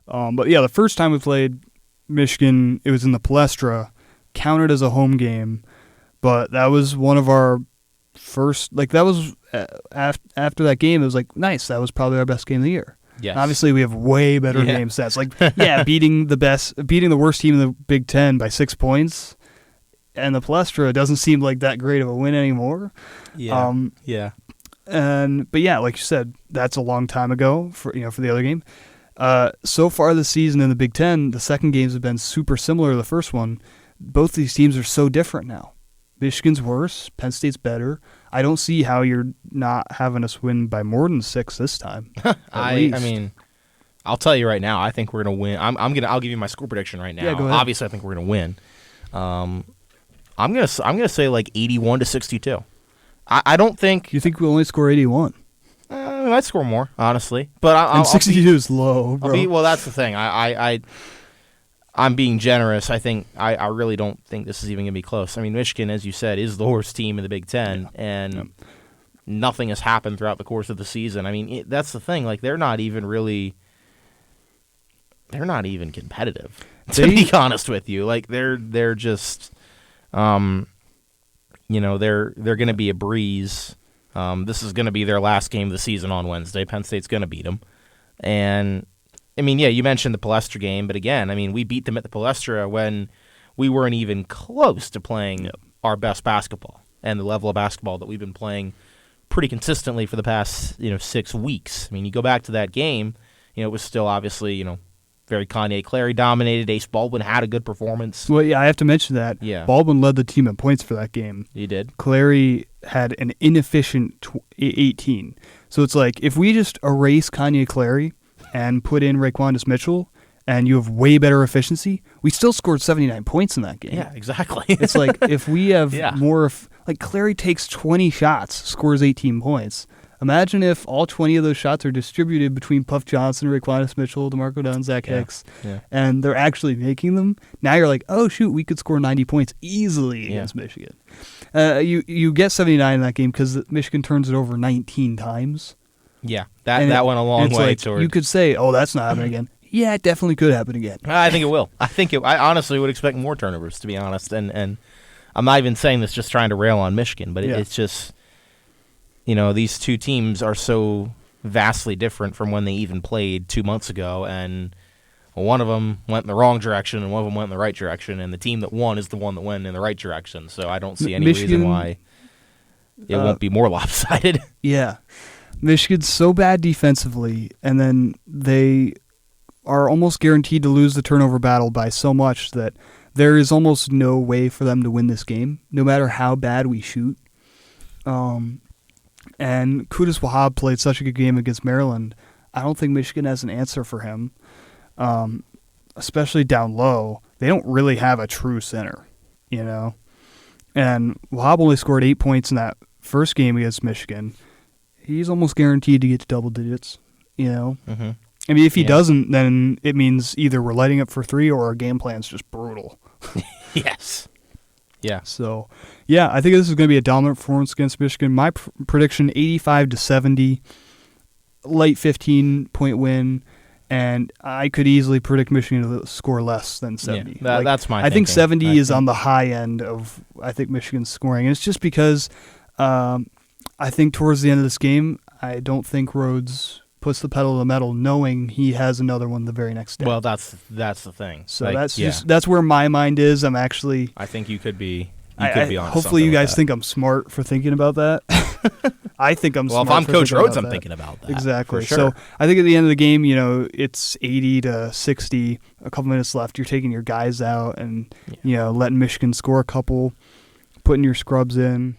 But yeah, the first time we played Michigan, it was in the Palestra, counted as a home game, but that was one of our first, that was after that game, it was nice, that was probably our best game of the year. Yes. And obviously we have way better game stats. Beating the worst team in the Big Ten by 6 points, and the Palestra doesn't seem like that great of a win anymore. Yeah. But yeah, like you said, that's a long time ago for the other game. So far this season in the Big Ten, the second games have been super similar to the first one. Both these teams are so different now. Michigan's worse. Penn State's better. I don't see how you're not having us win by more than 6 this time. I mean, I'll tell you right now. I think we're gonna win. I'll give you my score prediction right now. Yeah, go ahead. Obviously, I think we're gonna win. I'm gonna say 81-62. I don't think. You think we'll only score 81? We might score more, honestly. But 62 is low, bro. Well, that's the thing. I'm being generous. I think I really don't think this is even going to be close. I mean, Michigan, as you said, is the worst team in the Big Ten, and nothing has happened throughout the course of the season. I mean, that's the thing. They're not even competitive, to be honest with you. They're just, they're going to be a breeze. This is going to be their last game of the season on Wednesday. Penn State's going to beat them, and. I mean, yeah, you mentioned the Palestra game, but again, I mean, we beat them at the Palestra when we weren't even close to playing our best basketball and the level of basketball that we've been playing pretty consistently for the past, 6 weeks. I mean, you go back to that game, it was still obviously, very Kanye Clary dominated. Ace Baldwin had a good performance. Well, yeah, I have to mention that. Yeah. Baldwin led the team in points for that game. He did. Clary had an inefficient 18. So it's if we just erase Kanye Clary and put in Raquandis Mitchell, and you have way better efficiency, we still scored 79 points in that game. Yeah, exactly. It's if we have more, Clary takes 20 shots, scores 18 points. Imagine if all 20 of those shots are distributed between Puff Johnson, Raquandis Mitchell, DeMarco Dunn, Zach Hicks, and they're actually making them. Now you're oh shoot, we could score 90 points easily against Michigan. You get 79 in that game because Michigan turns it over 19 times. Yeah, that went a long way toward. You could say, "Oh, that's not happening again." Yeah, it definitely could happen again. I think it will. I honestly would expect more turnovers, to be honest. And I'm not even saying this just trying to rail on Michigan, but it's just, these two teams are so vastly different from when they even played 2 months ago, and one of them went in the wrong direction, and one of them went in the right direction, and the team that won is the one that went in the right direction. So I don't see any reason why it won't be more lopsided. Yeah. Michigan's so bad defensively, and then they are almost guaranteed to lose the turnover battle by so much that there is almost no way for them to win this game, no matter how bad we shoot. And Qudus Wahab played such a good game against Maryland. I don't think Michigan has an answer for him, especially down low. They don't really have a true center, And Wahab only scored 8 points in that first game against Michigan. He's almost guaranteed to get to double digits, Mm-hmm. I mean, if he doesn't, then it means either we're lighting up for 3 or our game plan's just brutal. Yes. Yeah. So, yeah, I think this is going to be a dominant performance against Michigan. My prediction, 85-70, light 15-point win, and I could easily predict Michigan to score less than 70. Yeah, that's my I think 70 is on the high end of, I think, Michigan's scoring. And it's just because I think towards the end of this game, I don't think Rhoades puts the pedal to the metal knowing he has another one the very next day. Well, that's the thing. So that's where my mind is. I think you could be on. Hopefully you guys think I'm smart for thinking about that. I think I'm smart. Well, if I'm Coach Rhoades, I'm thinking about that. Exactly. For sure. So I think at the end of the game, it's 80-60, a couple minutes left. You're taking your guys out and letting Michigan score a couple, putting your scrubs in.